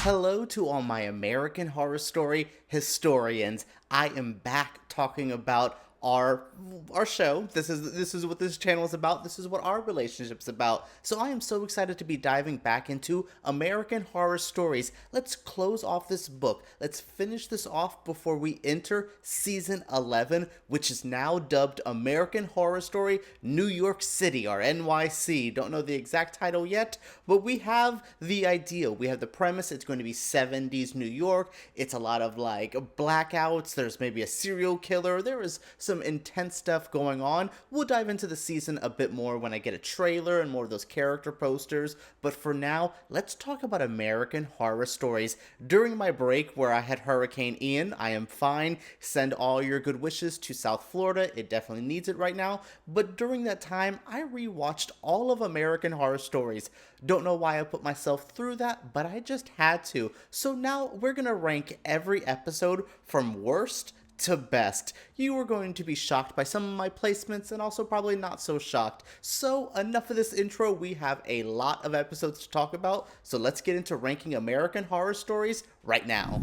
Hello to all my American Horror Story historians. I am back talking about our show. This is what this channel is about. This is what our relationship's about. So I am so excited to be diving back into American Horror Stories. Let's close off this book. Let's finish this off before we enter season 11, which is now dubbed American Horror Story New York City, or NYC. Don't know the exact title yet, but we have the idea. We have the premise. It's going to be 70s New York. It's a lot of like blackouts. There's maybe a serial killer. There is some intense stuff going on. We'll dive into the season a bit more when I get a trailer and more of those character posters, but for now, let's talk about American Horror Stories. During my break where I had Hurricane Ian, I am fine. Send all your good wishes to South Florida. It definitely needs it right now, but during that time, I rewatched all of American Horror Stories. Don't know why I put myself through that, but I just had to. So now we're gonna rank every episode from worst to best. You are going to be shocked by some of my placements and also probably not so shocked. So enough of this intro. We have a lot of episodes to talk about, so let's get into ranking American Horror Stories right now.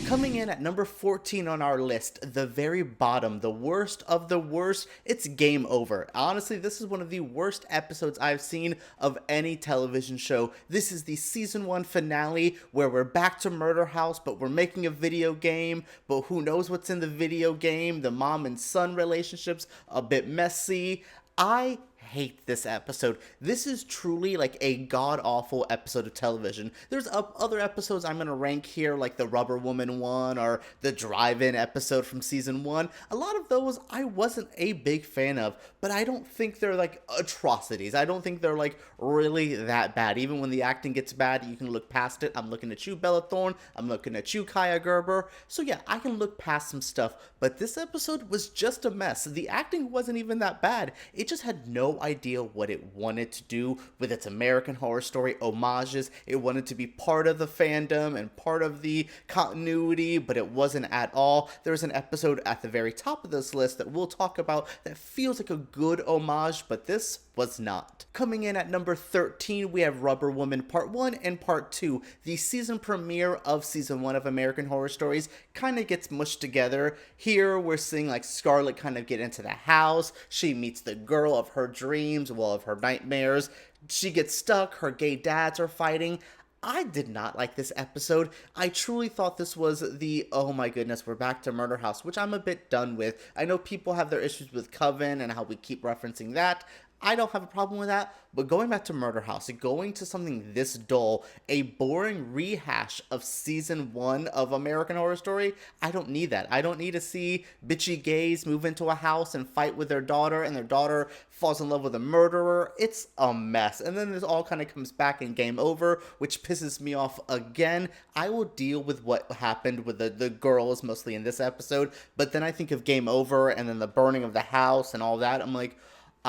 Coming in at number 14 on our list, the very bottom, the worst of the worst, it's Game Over. Honestly, this is one of the worst episodes I've seen of any television show. This is the season 1 finale where we're back to Murder House, but we're making a video game, but who knows what's in the video game? The mom and son relationship's a bit messy. I hate this episode. This is truly like a god-awful episode of television. There's other episodes I'm gonna rank here, like the Rubber Woman one or the Drive-In episode from season 1. A lot of those I wasn't a big fan of, but I don't think they're like atrocities. I don't think they're like really that bad. Even when the acting gets bad, you can look past it. I'm looking at you, Bella Thorne. I'm looking at you, Kaya Gerber. So yeah, I can look past some stuff, but this episode was just a mess. The acting wasn't even that bad. It just had no idea what it wanted to do with its American Horror Story homages. It wanted to be part of the fandom and part of the continuity, but it wasn't at all. There's an episode at the very top of this list that we'll talk about that feels like a good homage, but this was not. Coming in at number 13, we have Rubber Woman Part 1 and Part 2. The season premiere of Season 1 of American Horror Stories kind of gets mushed together. Here, we're seeing like Scarlett kind of get into the house. She meets the girl of her dreams, well, of her nightmares. She gets stuck. Her gay dads are fighting. I did not like this episode. I truly thought this was the, oh my goodness, we're back to Murder House, which I'm a bit done with. I know people have their issues with Coven and how we keep referencing that. I don't have a problem with that, but going back to Murder House, going to something this dull, a boring rehash of season 1 of American Horror Story, I don't need that. I don't need to see bitchy gays move into a house and fight with their daughter, and their daughter falls in love with a murderer. It's a mess. And then this all kind of comes back in Game Over, which pisses me off again. I will deal with what happened with the girls, mostly in this episode, but then I think of Game Over, and then the burning of the house and all that. I'm like,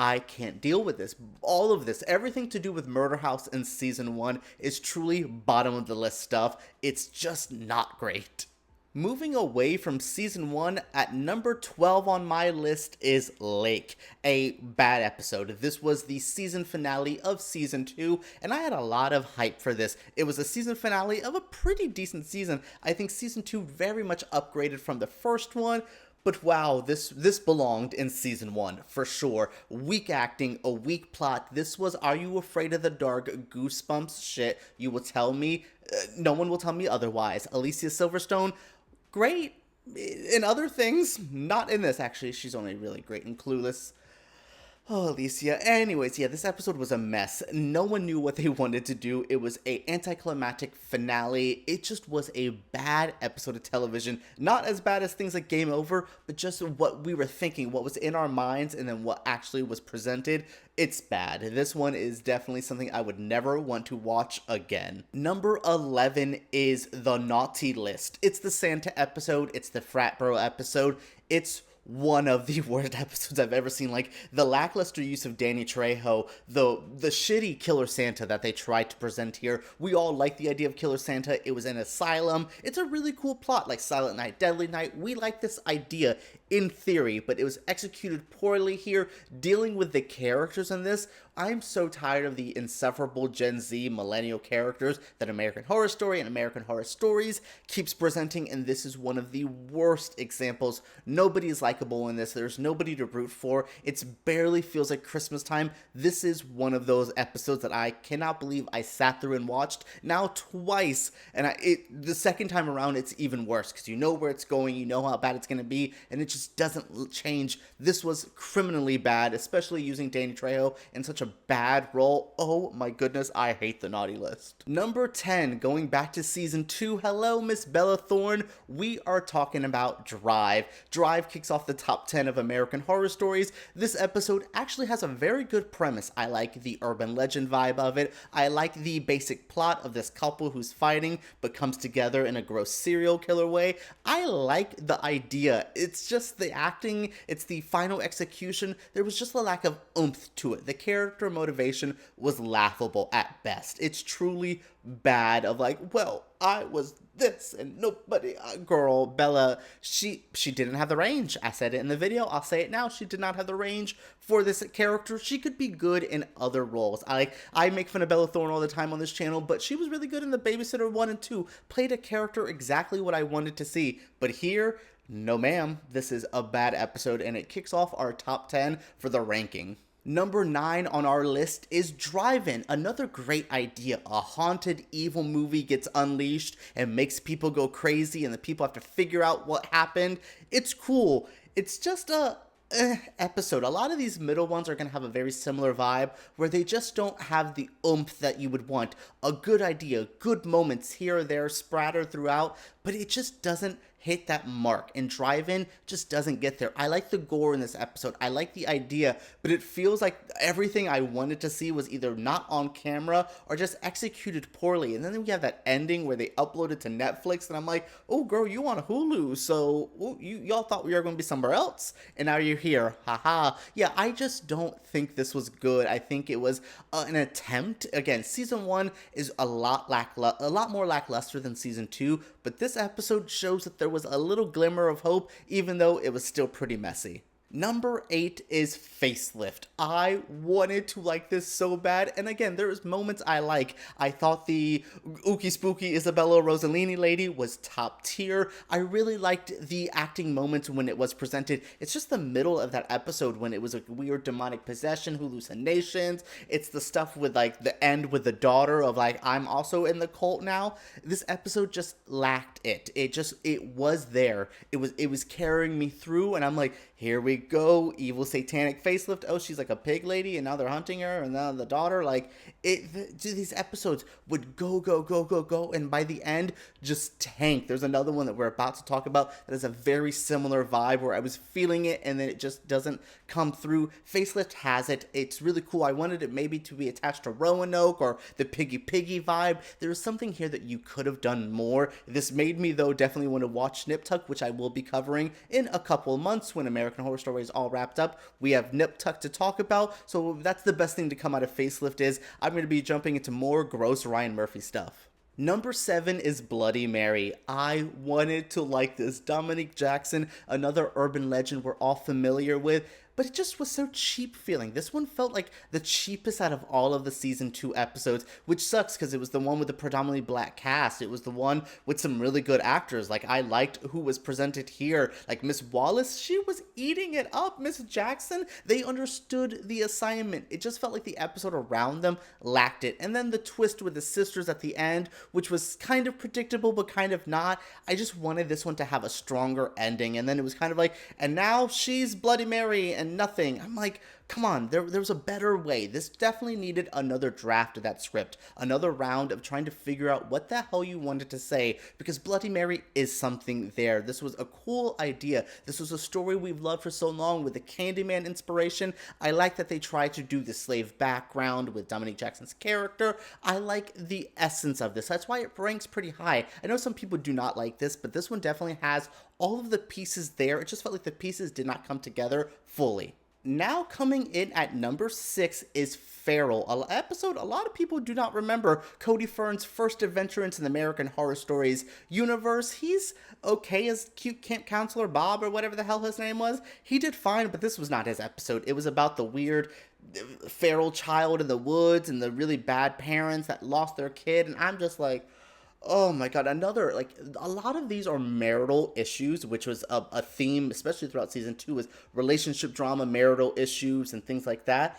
I can't deal with this. All of this, everything to do with Murder House in season 1 is truly bottom of the list stuff. It's just not great. Moving away from season 1, at number 12 on my list is Lake, a bad episode. This was the season finale of season 2, and I had a lot of hype for this. It was a season finale of a pretty decent season. I think season 2 very much upgraded from the first one. But wow, this belonged in season 1, for sure. Weak acting, a weak plot. This was Are You Afraid of the Dark Goosebumps shit. You will tell me, no one will tell me otherwise. Alicia Silverstone, great in other things. Not in this, actually. She's only really great in Clueless. Oh, Alicia. Anyways, yeah, this episode was a mess. No one knew what they wanted to do. It was a anticlimactic finale. It just was a bad episode of television. Not as bad as things like Game Over, but just what we were thinking, what was in our minds, and then what actually was presented. It's bad. This one is definitely something I would never want to watch again. Number 11 is The Naughty List. It's the Santa episode. It's the Frat Bro episode. It's one of the worst episodes I've ever seen. Like, the lackluster use of Danny Trejo, the shitty Killer Santa that they tried to present here. We all like the idea of Killer Santa. It was an asylum. It's a really cool plot, like Silent Night, Deadly Night. We like this idea. in theory, but it was executed poorly here, dealing with the characters in this. I'm so tired of the insufferable Gen Z millennial characters that American Horror Story and American Horror Stories keeps presenting, and this is one of the worst examples. Nobody is likable in this. There's nobody to root for. It barely feels like Christmas time. This is one of those episodes that I cannot believe I sat through and watched now twice, and the second time around it's even worse because you know where it's going, you know how bad it's going to be, and it just doesn't change. This was criminally bad, especially using Danny Trejo in such a bad role. Oh my goodness, I hate the naughty list. Number 10, going back to season 2, hello Miss Bella Thorne, we are talking about Drive. Drive kicks off the top 10 of American Horror Stories. This episode actually has a very good premise. I like the urban legend vibe of it. I like the basic plot of this couple who's fighting but comes together in a gross serial killer way. I like the idea. It's just the acting, it's the final execution. There was just a lack of oomph to it. The character motivation was laughable at best. It's truly bad of like, well, I was this and nobody, girl, Bella, she didn't have the range. I said it in the video, I'll say it now, she did not have the range for this character. She could be good in other roles. I make fun of Bella Thorne all the time on this channel, but she was really good in The Babysitter 1 and 2, played a character exactly what I wanted to see, but here, no ma'am, this is a bad episode, and it kicks off our top 10 for the ranking. Number 9 on our list is Drive-In, another great idea. A haunted, evil movie gets unleashed and makes people go crazy, and the people have to figure out what happened. It's cool. It's just a episode. A lot of these middle ones are going to have a very similar vibe where they just don't have the oomph that you would want. A good idea, good moments here or there splattered throughout, but it just doesn't hit that mark, and Drive-In just doesn't get there. I like the gore in this episode. I like the idea, but it feels like everything I wanted to see was either not on camera or just executed poorly. And then we have that ending where they upload it to Netflix, and I'm like, oh girl, you on Hulu, so y'all thought we were going to be somewhere else, and now you're here. Haha. Yeah, I just don't think this was good. I think it was an attempt. Again, season 1 is a lot more lackluster than season 2, but this episode shows that there was a little glimmer of hope, even though it was still pretty messy. Number 8 is Facelift. I wanted to like this so bad, and again, there's moments I like. I thought the ooky spooky Isabella Rossellini lady was top tier. I really liked the acting moments when it was presented. It's just the middle of that episode when it was a weird demonic possession, hallucinations. It's the stuff with like the end with the daughter of like, I'm also in the cult now. This episode just lacked it. It was there. It was carrying me through, and I'm like, here we go, evil satanic Facelift. Oh, she's like a pig lady, and now they're hunting her, and now the daughter. Like, these episodes would go, and by the end, just tank. There's another one that we're about to talk about that has a very similar vibe where I was feeling it, and then it just doesn't come through. Facelift has it. It's really cool. I wanted it maybe to be attached to Roanoke or the Piggy vibe. There was something here that you could have done more. This made me, though, definitely want to watch Nip Tuck, which I will be covering in a couple of months when American Horror Story is all wrapped up. We have Nip Tuck to talk about, so that's the best thing to come out of Facelift is I'm going to be jumping into more gross Ryan Murphy stuff. Number 7 is Bloody Mary. I wanted to like this. Dominique Jackson, another urban legend we're all familiar with, but it just was so cheap feeling. This one felt like the cheapest out of all of the season 2 episodes, which sucks because it was the one with the predominantly black cast. It was the one with some really good actors. Like, I liked who was presented here. Like, Miss Wallace, she was eating it up. Miss Jackson, they understood the assignment. It just felt like the episode around them lacked it. And then the twist with the sisters at the end, which was kind of predictable, but kind of not. I just wanted this one to have a stronger ending. And then it was kind of like, and now she's Bloody Mary, and nothing. I'm like, come on, there was a better way. This definitely needed another draft of that script, another round of trying to figure out what the hell you wanted to say, because Bloody Mary is something there. This was a cool idea. This was a story we've loved for so long with the Candyman inspiration. I like that they tried to do the slave background with Dominique Jackson's character. I like the essence of this. That's why it ranks pretty high. I know some people do not like this, but this one definitely has all of the pieces there. It just felt like the pieces did not come together fully. Now coming in at number 6 is Feral, an episode a lot of people do not remember. Cody Fern's first adventure into the American Horror Stories universe. He's okay as cute camp counselor Bob or whatever the hell his name was. He did fine, but this was not his episode. It was about the weird feral child in the woods and the really bad parents that lost their kid, and I'm just like, oh my god, another, like, a lot of these are marital issues, which was a theme, especially throughout season 2, was relationship drama, marital issues, and things like that.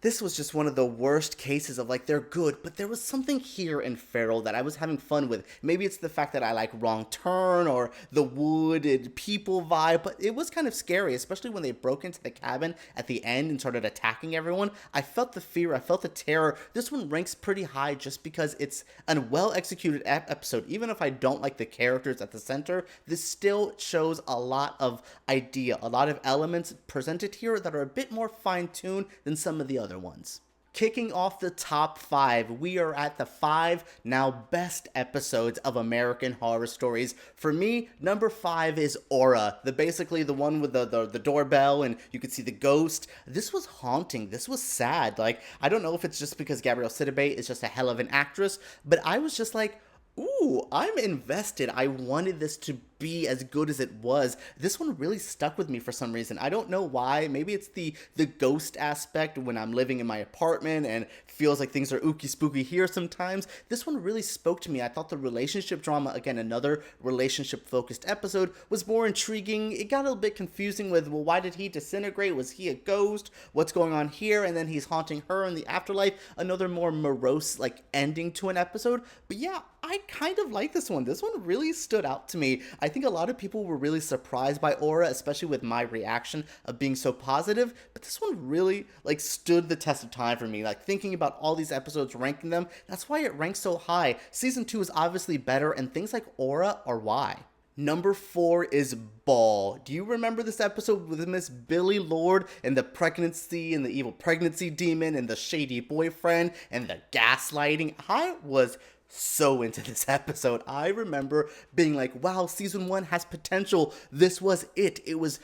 This was just one of the worst cases of, like, they're good, but there was something here in Feral that I was having fun with. Maybe it's the fact that I like Wrong Turn or the wooded people vibe, but it was kind of scary, especially when they broke into the cabin at the end and started attacking everyone. I felt the fear, I felt the terror. This one ranks pretty high just because it's a well-executed episode. Even if I don't like the characters at the center, this still shows a lot of idea, a lot of elements presented here that are a bit more fine-tuned than some of the other ones. Kicking off the top 5, we are at the 5 now best episodes of American Horror Stories. For me, number 5 is Aura, basically the one with the doorbell and you could see the ghost. This was haunting. This was sad. Like, I don't know if it's just because Gabrielle Sidibe is just a hell of an actress, but I was just like, ooh, I'm invested. I wanted this to be as good as it was. This one really stuck with me for some reason. I don't know why. Maybe it's the ghost aspect when I'm living in my apartment and feels like things are ooky spooky here sometimes. This one really spoke to me. I thought the relationship drama, again, another relationship focused episode, was more intriguing. It got a little bit confusing with, well, why did he disintegrate? Was he a ghost? What's going on here? And then he's haunting her in the afterlife. Another more morose, like, ending to an episode. But yeah, I kind of like this one. This one really stood out to me. I think a lot of people were really surprised by Aura, especially with my reaction of being so positive, but this one really, like, stood the test of time for me. Like, thinking about all these episodes, ranking them, that's why it ranks so high. Season 2 is obviously better, and things like Aura are why. Number 4 is Ball. Do you remember this episode with Miss Billy Lord and the pregnancy and the evil pregnancy demon and the shady boyfriend and the gaslighting? I was so into this episode. I remember being like, wow, season 1 has potential. This was it. It was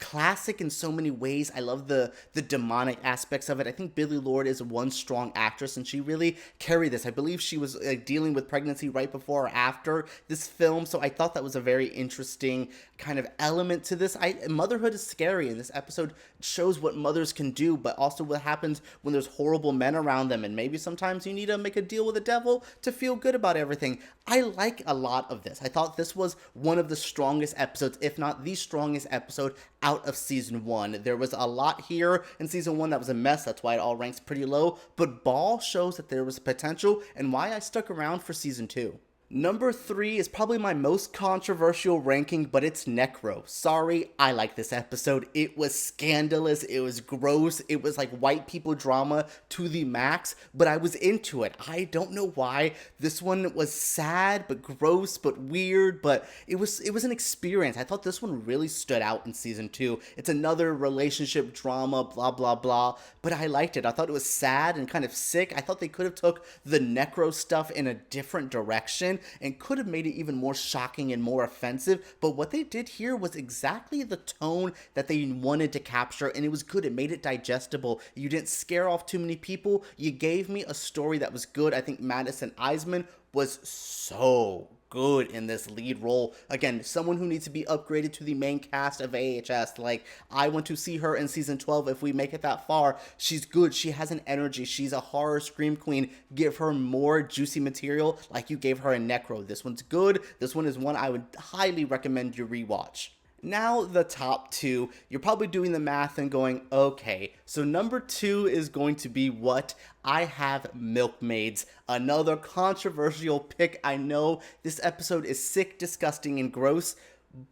classic in so many ways. I love the demonic aspects of it. I think Billy Lord is one strong actress and she really carried this. I believe she was dealing with pregnancy right before or after this film, so I thought that was a very interesting kind of element to this. Motherhood is scary, and this episode shows what mothers can do, but also what happens when there's horrible men around them, and maybe sometimes you need to make a deal with the devil to feel good about everything. I like a lot of this. I thought this was one of the strongest episodes, if not the strongest episode out of season 1. There was a lot here in season 1 that was a mess. That's why it all ranks pretty low, but Ball shows that there was potential and why I stuck around for season 2. Number 3 is probably my most controversial ranking, but it's Necro. Sorry, I like this episode. It was scandalous, it was gross, it was like white people drama to the max, but I was into it. I don't know why. This one was sad, but gross, but weird, but it was an experience. I thought this one really stood out in season 2. It's another relationship drama, blah, blah, blah, but I liked it. I thought it was sad and kind of sick. I thought they could have took the Necro stuff in a different direction and could have made it even more shocking and more offensive, but what they did here was exactly the tone that they wanted to capture, and it was good. It made it digestible. You didn't scare off too many people. You gave me a story that was good. I think Madison Eisman was so good in this lead role. Again, someone who needs to be upgraded to the main cast of AHS. Like, I want to see her in season 12 if we make it that far. She's good. She has an energy. She's a horror scream queen. Give her more juicy material like you gave her in Necro. This one's good. This one is one I would highly recommend you rewatch. Now the top 2, you're probably doing the math and going, okay, so number 2 is going to be what? I have Milkmaids, another controversial pick. I know this episode is sick, disgusting, and gross,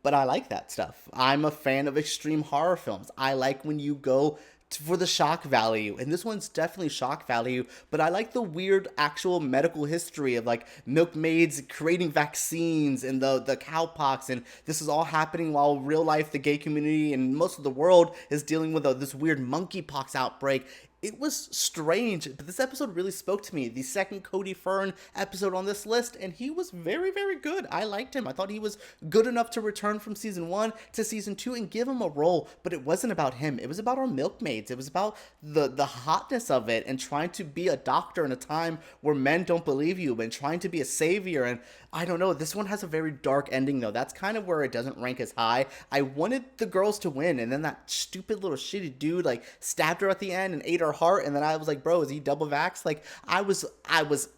but I like that stuff. I'm a fan of extreme horror films. I like when you go for the shock value, and this one's definitely shock value, but I like the weird actual medical history of, like, milkmaids creating vaccines and the cowpox, and this is all happening while real life the gay community and most of the world is dealing with this weird monkeypox outbreak. It was strange, but this episode really spoke to me. The second Cody Fern episode on this list, and he was very, very good. I liked him. I thought he was good enough to return from season 1 to season 2 and give him a role, but it wasn't about him. It was about our milkmaids. It was about the hotness of it and trying to be a doctor in a time where men don't believe you and trying to be a savior. And I don't know, this one has a very dark ending though. That's kind of where it doesn't rank as high. I wanted the girls to win, and then that stupid little shitty dude like stabbed her at the end and ate her heart, and then I was like, bro, is he double vaxxed? Like I was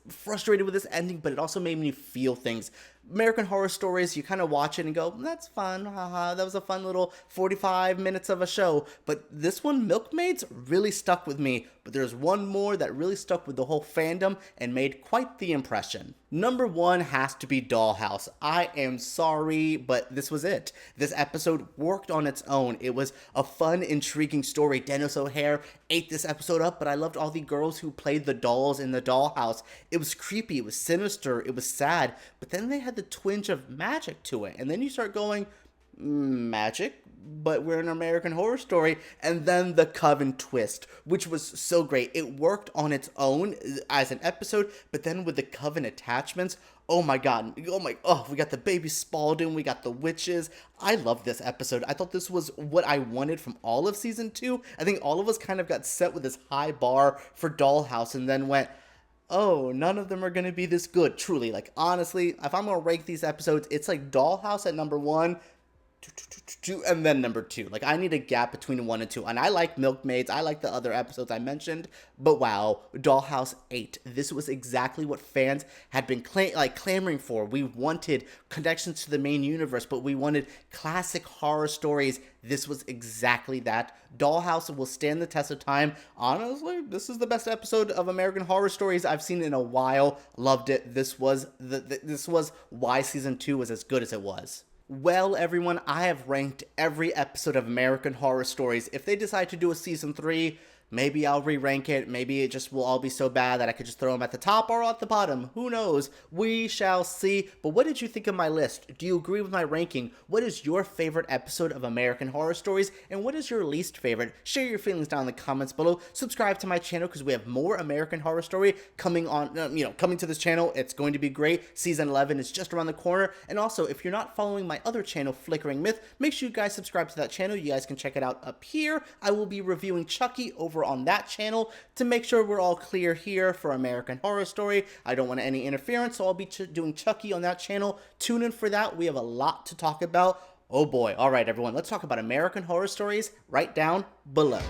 frustrated with this ending, but it also made me feel things. American Horror Stories, you kind of watch it and go, that's fun, haha, that was a fun little 45 minutes of a show. But this one, Milkmaids, really stuck with me. But there's one more that really stuck with the whole fandom and made quite the impression. Number 1 has to be Dollhouse. I am sorry, but this was it. This episode worked on its own. It was a fun, intriguing story. Dennis O'Hare ate this episode up, but I loved all the girls who played the dolls in the dollhouse. It was creepy, it was sinister, it was sad, but then they had the twinge of magic to it. And then you start going, magic? But we're an American Horror Story. And then the Coven twist, which was so great. It worked on its own as an episode, but then with the Coven attachments, oh my god, we got the baby Spalding, we got the witches. I love this episode. I thought this was what I wanted from all of season 2. I think all of us kind of got set with this high bar for Dollhouse and then went, oh, none of them are going to be this good. Truly, like, honestly, if I'm going to rank these episodes, it's like Dollhouse at number 1, and then number 2. Like, I need a gap between 1 and 2. And I like Milkmaids. I like the other episodes I mentioned. But wow, Dollhouse 8. This was exactly what fans had been clamoring for. We wanted connections to the main universe, but we wanted classic horror stories. This was exactly that. Dollhouse will stand the test of time. Honestly, this is the best episode of American Horror Stories I've seen in a while. Loved it. This was why season 2 was as good as it was. Well, everyone, I have ranked every episode of American Horror Stories. If they decide to do a season 3, maybe I'll re-rank it. Maybe it just will all be so bad that I could just throw them at the top or at the bottom. Who knows? We shall see. But what did you think of my list? Do you agree with my ranking? What is your favorite episode of American Horror Stories? And what is your least favorite? Share your feelings down in the comments below. Subscribe to my channel because we have more American Horror Story coming on, coming to this channel. It's going to be great. Season 11 is just around the corner. And also, if you're not following my other channel, Flickering Myth, make sure you guys subscribe to that channel. You guys can check it out up here. I will be reviewing Chucky over on that channel to make sure we're all clear here for American Horror Story. I don't want any interference, so I'll be doing Chucky on that channel. Tune in for that. We have a lot to talk about. Oh boy. All right, everyone. Let's talk about American Horror Stories right down below.